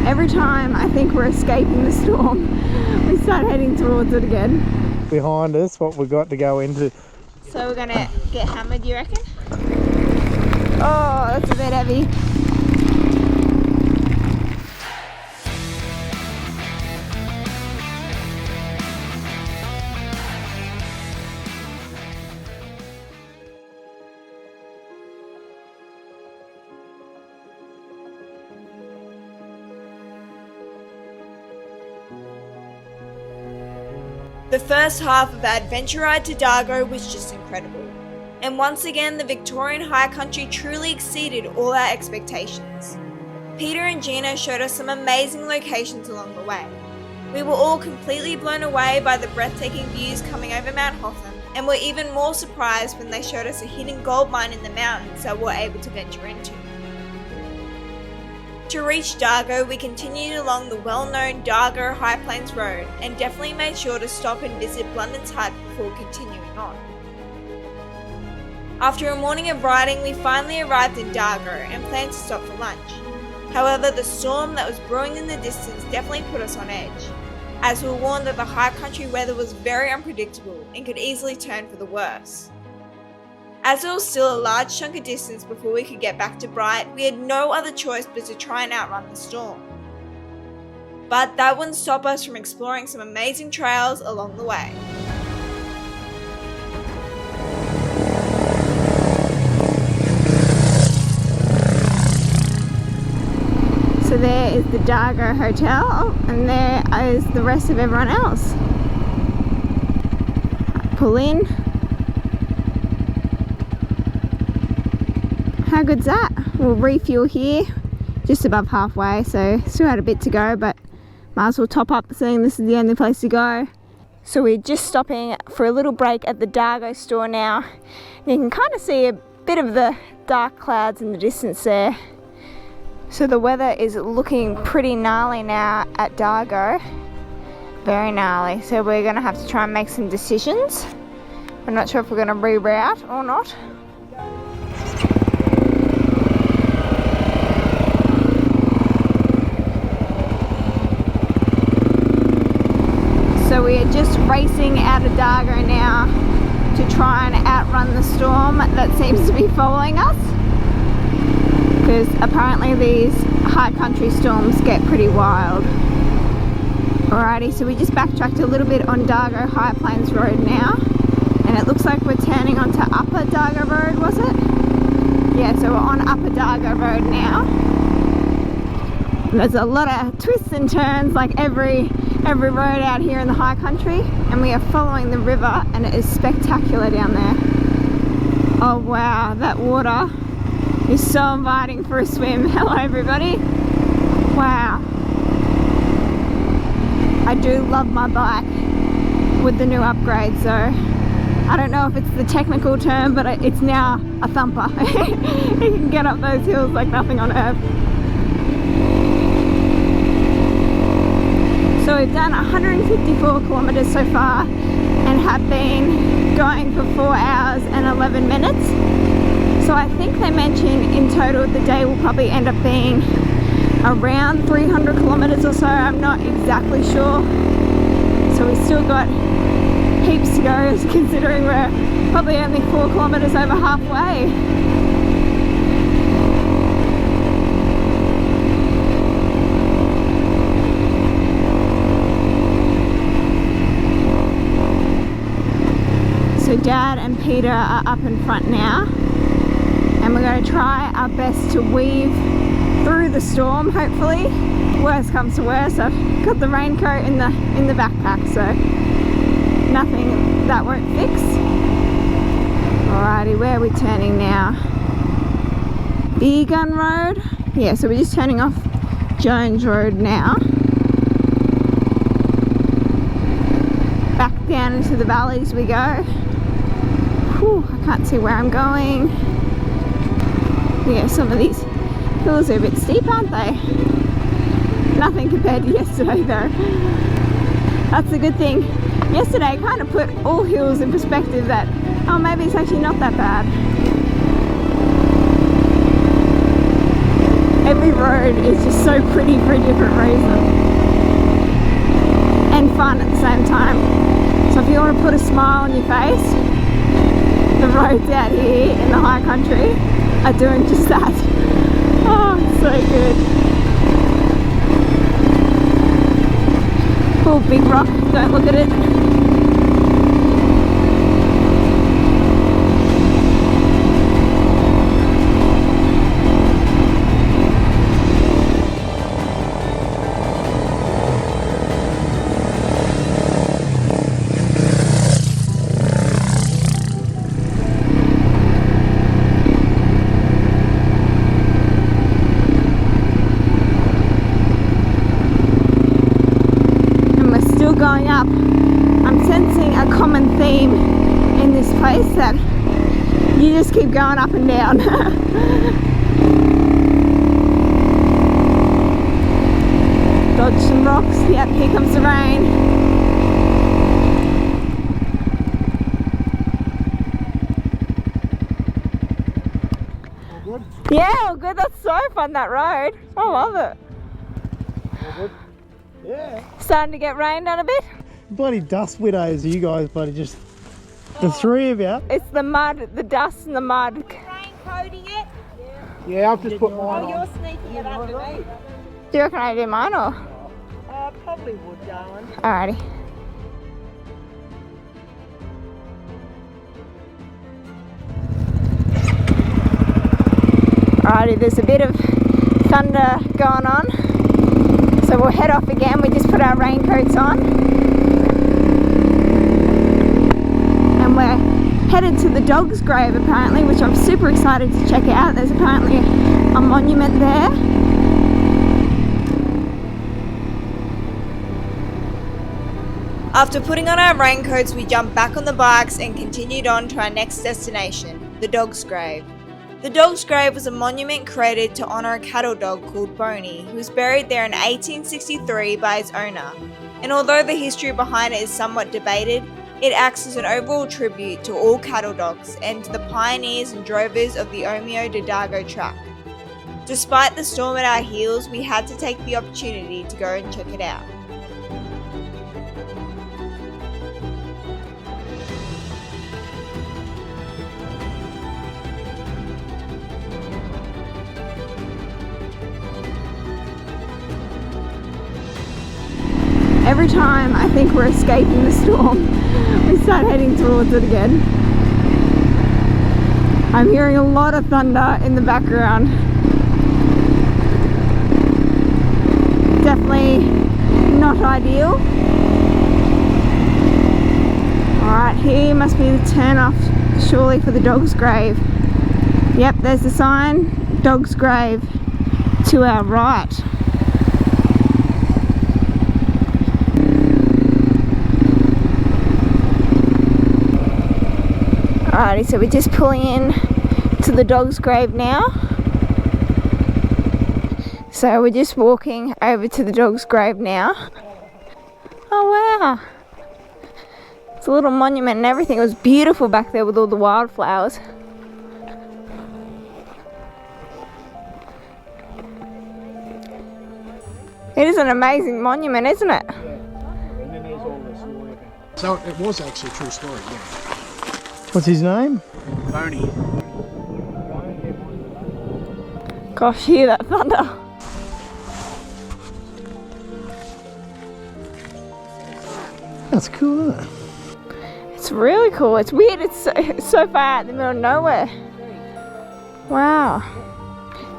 every time I think we're escaping the storm, we start heading towards it again. Behind us, what we've got to go into. So we're gonna get hammered, you reckon? Oh, that's a bit heavy. The first half of our adventure ride to Dargo was just incredible. And once again, the Victorian High Country truly exceeded all our expectations. Peter and Gina showed us some amazing locations along the way. We were all completely blown away by the breathtaking views coming over Mount Hotham, and were even more surprised when they showed us a hidden gold mine in the mountains that we were able to venture into. To reach Dargo, we continued along the well-known Dargo High Plains Road and definitely made sure to stop and visit Blunden's hut before continuing on. After a morning of riding, we finally arrived in Dargo and planned to stop for lunch. However, the storm that was brewing in the distance definitely put us on edge, as we were warned that the high country weather was very unpredictable and could easily turn for the worse. As there was still a large chunk of distance before we could get back to Bright, we had no other choice but to try and outrun the storm. But that wouldn't stop us from exploring some amazing trails along the way. So there is the Dargo Hotel, and there is the rest of everyone else. Pull in. How good's that? We'll refuel here, just above halfway, so still had a bit to go, but might as well top up seeing this is the only place to go. So we're just stopping for a little break at the Dargo store now. And you can kind of see a bit of the dark clouds in the distance there. So the weather is looking pretty gnarly now at Dargo. Very gnarly. So we're going to have to try and make some decisions. I'm not sure if we're going to reroute or not. So we are just racing out of Dargo now to try and outrun the storm that seems to be following us. Because apparently these high country storms get pretty wild. Alrighty, so we just backtracked a little bit on Dargo High Plains Road now, and it looks like we're turning onto Upper Dargo Road, was it? Yeah, so we're on Upper Dargo Road now. And there's a lot of twists and turns like every road out here in the high country, and we are following the river, and it is spectacular down there. Oh wow, that water is so inviting for a swim. Hello everybody. Wow. I do love my bike with the new upgrade, so I don't know if it's the technical term, but it's now a thumper. You can get up those hills like nothing on earth. So we've done 154 kilometers so far and have been going for 4 hours and 11 minutes. So I think they mentioned in total the day will probably end up being around 300 kilometers or so. I'm not exactly sure. So we've still got heaps to go, considering we're probably only 4 kilometers over halfway. So Dad and Peter are up in front now, and we're going to try our best to weave through the storm, hopefully. Worst comes to worst, I've got the raincoat in the backpack, so nothing that won't fix. Alrighty, where are we turning now? Beer Gun Road? Yeah, so we're just turning off Jones Road now. Back down into the valleys we go. Whew, I can't see where I'm going. Yeah, some of these hills are a bit steep, aren't they? Nothing compared to yesterday though. That's a good thing. Yesterday kind of put all hills in perspective that, oh, maybe it's actually not that bad. Every road is just so pretty for a different reason. And fun at the same time. So if you want to put a smile on your face, the roads out here in the high country are doing just that. Oh, it's so good. Oh, big rock, don't look at it. Going up, I'm sensing a common theme in this place that you just keep going up and down. Dodge some rocks. Yep, here comes the rain. All good? Yeah, all good. That's so fun, that road. I love it. All good? Yeah. Starting to get rained on a bit. Bloody dust widows, you guys, bloody just the three of you. It's the mud, the dust and the mud. Raincoating it. Yeah, I've just put mine Oh, on. you're sneaking it underneath. Do you reckon I do mine or? Probably would, darling. Alrighty. Alrighty, there's a bit of thunder going on. So we'll head off again. We just put our raincoats on. And we're headed to the dog's grave apparently, which I'm super excited to check out. There's apparently a monument there. After putting on our raincoats, we jumped back on the bikes and continued on to our next destination, the dog's grave. The dog's grave was a monument created to honour a cattle dog called Boney, who was buried there in 1863 by his owner. And although the history behind it is somewhat debated, it acts as an overall tribute to all cattle dogs and to the pioneers and drovers of the Omeo to Dargo track. Despite the storm at our heels, we had to take the opportunity to go and check it out. Every time I think we're escaping the storm, we start heading towards it again. I'm hearing a lot of thunder in the background. Definitely not ideal. Alright, here must be the turn off surely for the dog's grave. Yep, there's the sign, dog's grave to our right. Alrighty, so we're just pulling in to the dog's grave now. So we're just walking over to the dog's grave now. Oh wow! It's a little monument and everything. It was beautiful back there with all the wildflowers. It is an amazing monument, isn't it? Yeah. And then there's all this story. So it was actually a true story, yeah. What's his name? Boney. Gosh, hear that thunder. That's cool, isn't it? It's really cool. It's weird. It's so far out in the middle of nowhere. Wow.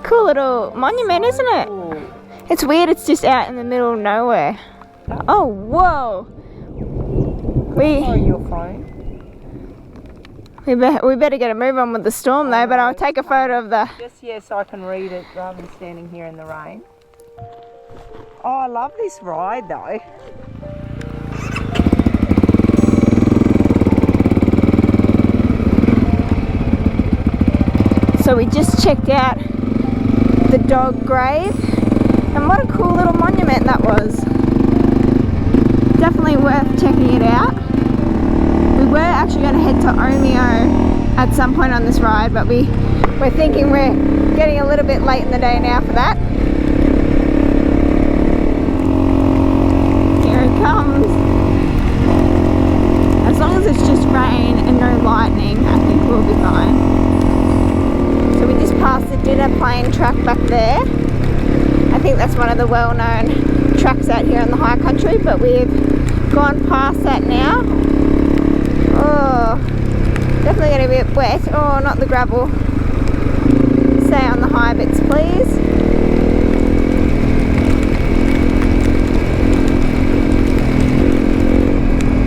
Cool little monument, isn't it? It's weird. It's just out in the middle of nowhere. Oh, whoa. Your phone. We better get a move on with the storm though, but I'll take a photo of the... Just so I can read it rather than standing here in the rain. Oh, I love this ride though. So we just checked out the dog grave, and what a cool little monument that was. Definitely worth checking it out. We were actually going to head to Omeo at some point on this ride, but we're thinking we're getting a little bit late in the day now for that. that's one of the well-known tracks out here in the high country, but we've gone past that now. Oh, definitely getting a bit wet. Oh, not the gravel. Stay on the high bits, please.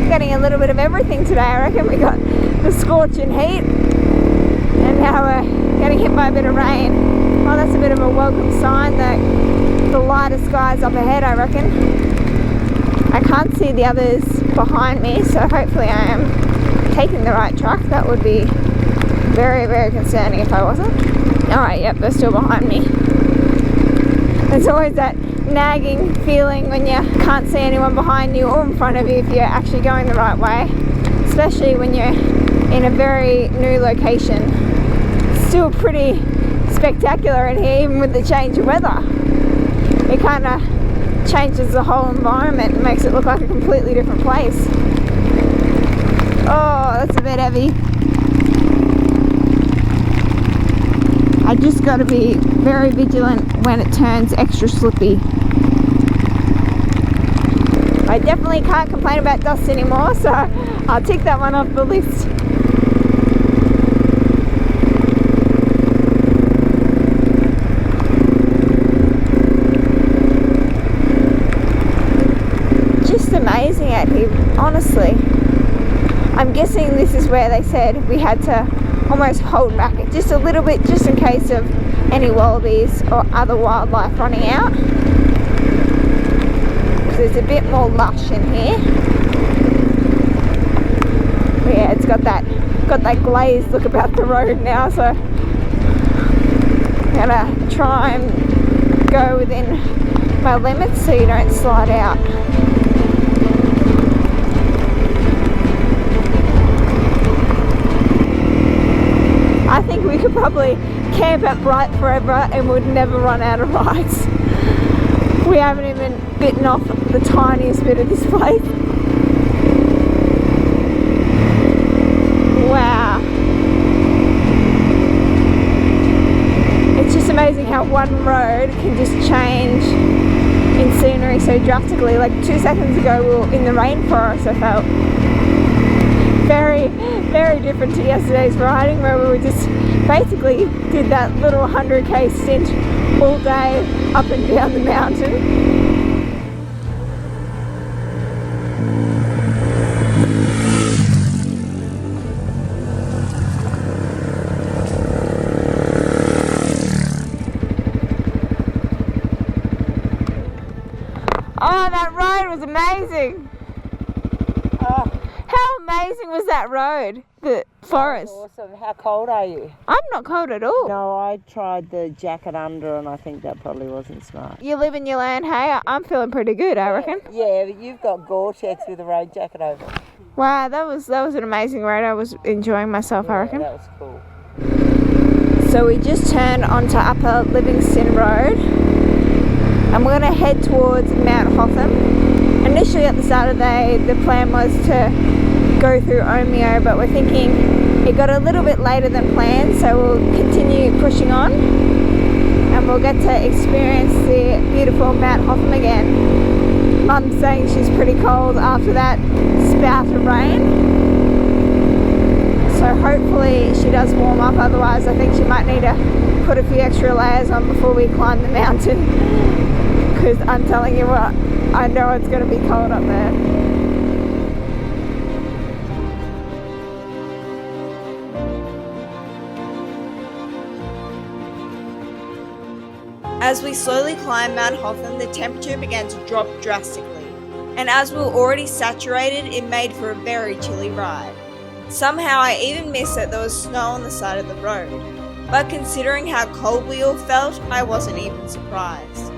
Getting a little bit of everything today, I reckon. We got the scorching heat, and now we're getting hit by a bit of rain. Well, that's a bit of a welcome sign that the lighter skies up ahead, I reckon. I can't see the others behind me, so hopefully I am taking the right track. That would be very, very concerning if I wasn't. Alright, yep, they're still behind me. There's always that nagging feeling when you can't see anyone behind you or in front of you if you're actually going the right way, especially when you're in a very new location. Still pretty spectacular in here, even with the change of weather. It kind of changes the whole environment and makes it look like a completely different place. Oh, that's a bit heavy. I just got to be very vigilant when it turns extra slippy. I definitely can't complain about dust anymore, so I'll tick that one off the list. Just amazing out here, honestly. I'm guessing this is where they said we had to almost hold back just a little bit, just in case of any wallabies or other wildlife running out. There's a bit more lush in here. But yeah, it's got that glazed look about the road now, so I'm gonna try and go within my limits so you don't slide out. I think we could probably camp at Bright forever and would never run out of rides. We haven't even bitten off the tiniest bit of this place. Wow. It's just amazing how one road can just change in scenery so drastically. Like 2 seconds ago we were in the rainforest, I felt. Very, very different to yesterday's riding, where we were just basically did that little 100k stint all day up and down the mountain. Oh, that road was amazing. Oh. How amazing was that road? The forest. Awesome. How cold are you? I'm not cold at all. No, I tried the jacket under and I think that probably wasn't smart. You live and you learn, hey? I'm feeling pretty good, I reckon. Yeah, but you've got Gore-Tex with a rain jacket over. Wow, that was an amazing road. I was enjoying myself, I reckon. That was cool. So we just turned onto Upper Livingston Road and we're going to head towards Mount Hotham. Initially at the start of the day, the plan was to go through Omeo, but we're thinking it got a little bit later than planned, so we'll continue pushing on and we'll get to experience the beautiful Mount Hotham again. Mum's saying she's pretty cold after that spout of rain, so hopefully she does warm up, otherwise I think she might need to put a few extra layers on before we climb the mountain, because I'm telling you what, I know it's going to be cold up there. As we slowly climbed Mount Hotham, the temperature began to drop drastically, and as we were already saturated, it made for a very chilly ride. Somehow I even missed that there was snow on the side of the road, but considering how cold we all felt, I wasn't even surprised.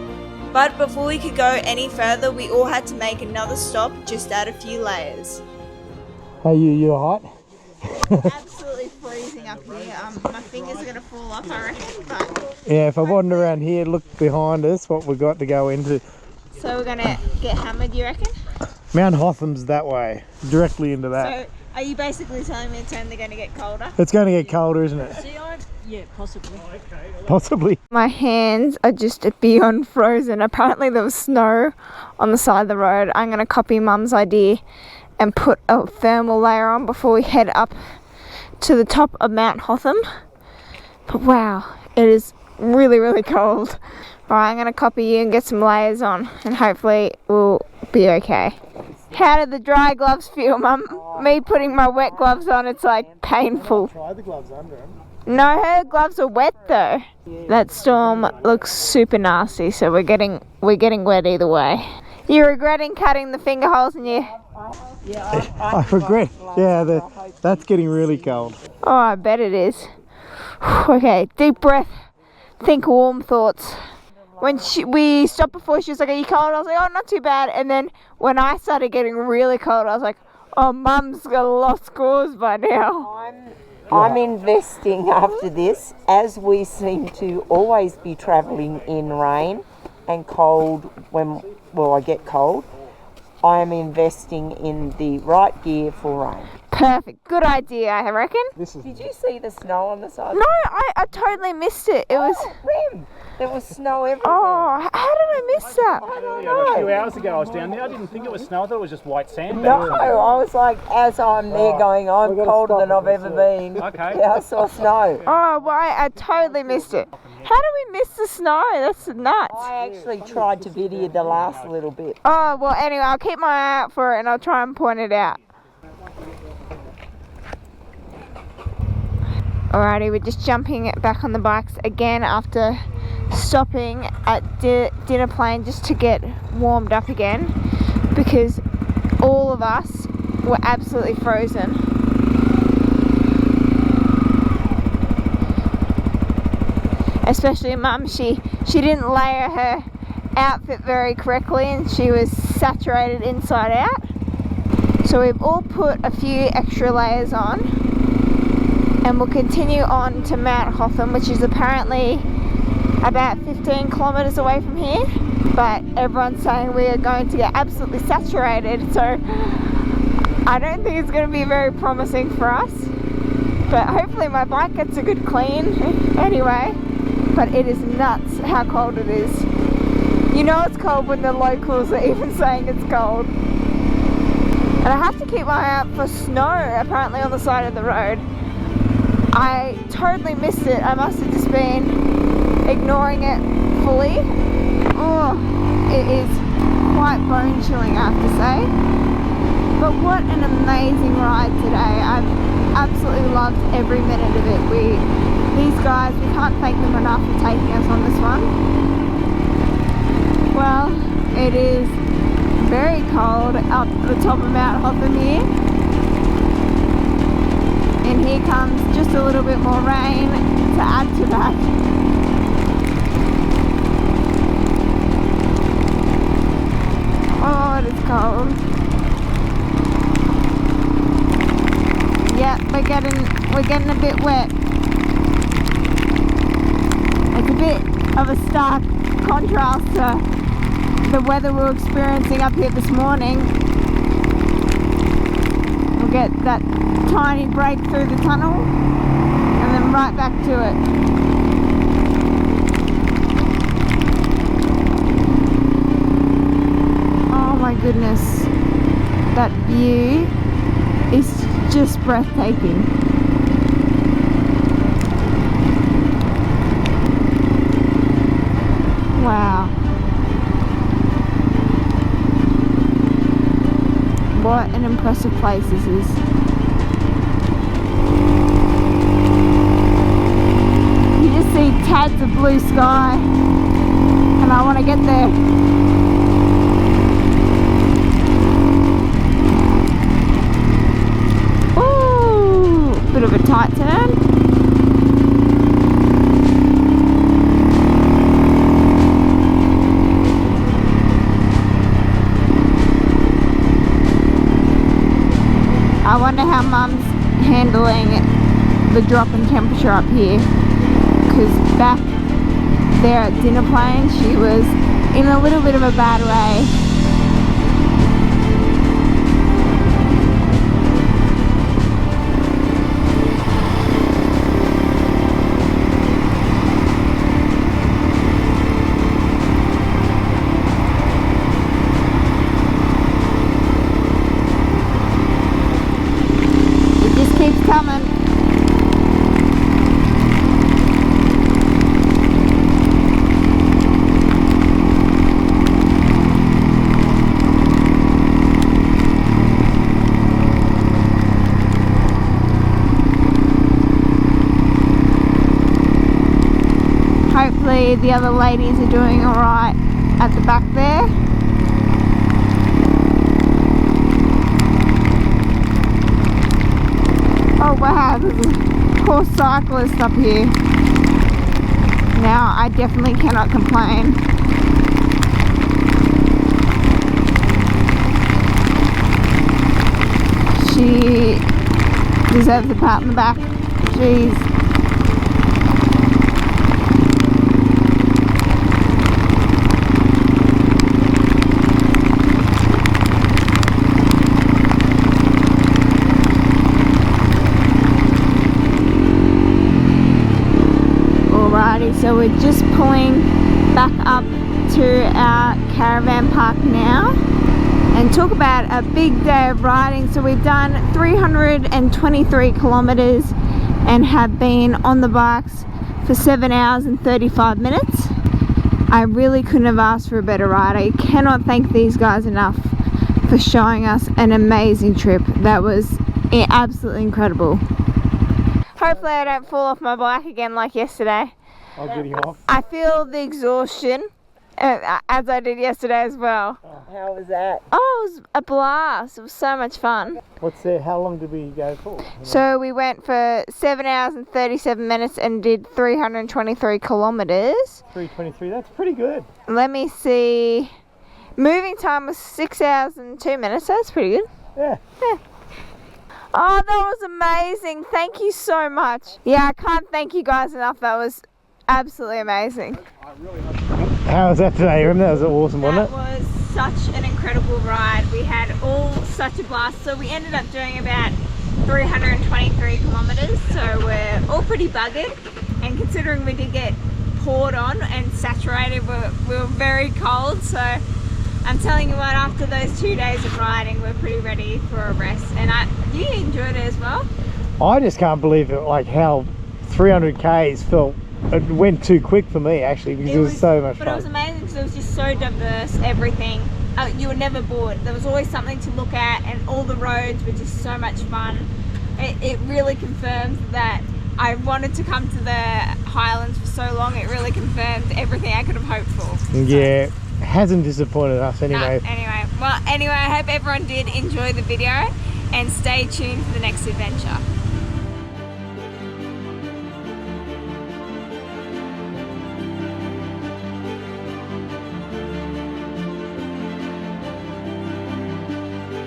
But before we could go any further, we all had to make another stop, just add a few layers. Hey, you hot? Absolutely freezing up here. My fingers are going to fall off, I reckon. But Yeah, if I wasn't around here, look behind us, what we've got to go into. so we're going to get hammered, you reckon? Mount Hotham's that way, directly into that. So are you basically telling me it's only going to get colder? It's going to get colder, isn't it? See, Yeah, possibly. Possibly. My hands are just beyond frozen. Apparently there was snow on the side of the road. I'm going to copy Mum's idea and put a thermal layer on before we head up to the top of Mount Hotham. But wow, it is really, really cold. Alright, I'm going to copy you and get some layers on, and hopefully we'll be okay. How did the dry gloves feel, Mum? Me putting my wet gloves on, it's like painful. Try the gloves under them. No, her gloves are wet though. That storm looks super nasty, so we're getting wet either way. You're regretting cutting the finger holes in your... I regret. Yeah, that's getting really cold. Oh, I bet it is. Okay, deep breath. Think warm thoughts. When we stopped before, she was like, "Are you cold?" I was like, "Oh, not too bad." And then when I started getting really cold, I was like, "Oh, Mum's got a lost cause by now." I'm investing after this, as we seem to always be travelling in rain and cold I get cold. I am investing in the right gear for rain. Perfect. Good idea, I reckon. Did you see the snow on the side? No, I totally missed it. It was... Rim. There was snow everywhere. Oh, how did I miss that? I don't Yeah, a few know. hours ago I was down there. I didn't think it was snow. I thought it was just white sand. No, I was like, as I'm there going, I'm colder than I've ever been. Okay. Yeah, I saw snow. Oh, well, I totally missed it. How did we miss the snow? That's nuts. I actually tried to video the last little bit. Oh, well, anyway, I'll keep my eye out for it and I'll try and point it out. Alrighty, we're just jumping back on the bikes again after stopping at dinner plane just to get warmed up again, because all of us were absolutely frozen. Especially Mum, she didn't layer her outfit very correctly and she was saturated inside out. So we've all put a few extra layers on. And we'll continue on to Mount Hotham, which is apparently about 15 kilometres away from here. But everyone's saying we are going to get absolutely saturated, so I don't think it's going to be very promising for us. But hopefully my bike gets a good clean anyway. But it is nuts how cold it is. You know it's cold when the locals are even saying it's cold. And I have to keep my eye out for snow apparently on the side of the road. I totally missed it. I must have just been ignoring it fully. Oh, it is quite bone chilling, I have to say. But what an amazing ride today. I've absolutely loved every minute of it. These guys, we can't thank them enough for taking us on this one. Well, it is very cold up the top of Mount Hotham here. And here comes just a little bit more rain to add to that. Oh, it is cold. Yeah, we're getting a bit wet. It's a bit of a stark contrast to the weather we were experiencing up here this morning. We'll get that tiny break through the tunnel and then right back to it. Oh my goodness, that view is just breathtaking. Wow. What an impressive place this is. You just see tads of blue sky and I want to get there. Ooh, bit of a tight turn. I wonder how Mum's handling the drop in temperature up here, because back there at dinner plane she was in a little bit of a bad way. hopefully the other ladies are doing alright at the back there. Oh wow, there's a poor cyclist up here. Now I definitely cannot complain. She deserves a pat on the back. Jeez. Alrighty, so we're just pulling back up to our caravan park now. And talk about a big day of riding. So we've done 323 kilometers and have been on the bikes for 7 hours and 35 minutes. I really couldn't have asked for a better ride. I cannot thank these guys enough for showing us an amazing trip. That was absolutely incredible. Hopefully I don't fall off my bike again like yesterday. I'll get you off. I feel the exhaustion as I did yesterday as well. How was that? Oh, it was a blast. It was so much fun. What's there? How long did we go for? So we went for 7 hours and 37 minutes and did 323 kilometers. 323, that's pretty good. Let me see. Moving time was 6 hours and 2 minutes. So that's pretty good. Yeah. Oh, that was amazing. Thank you so much. Yeah, I can't thank you guys enough. That was absolutely amazing. How was that today, Rim? That was awesome, wasn't it? That was such an incredible ride. We had all such a blast. So we ended up doing about 323 kilometers. So we're all pretty buggered. And considering we did get poured on and saturated, we were very cold. So I'm telling you what, after those 2 days of riding, we're pretty ready for a rest. And you enjoyed it as well? I just can't believe it, like how 300 Ks felt. It went too quick for me actually because it was so much fun. But it was amazing because it was just so diverse, everything. You were never bored. There was always something to look at and all the roads were just so much fun. It really confirms that I wanted to come to the Highlands for so long. It really confirmed everything I could have hoped for. Yeah, hasn't disappointed us anyway. Anyway, I hope everyone did enjoy the video and stay tuned for the next adventure.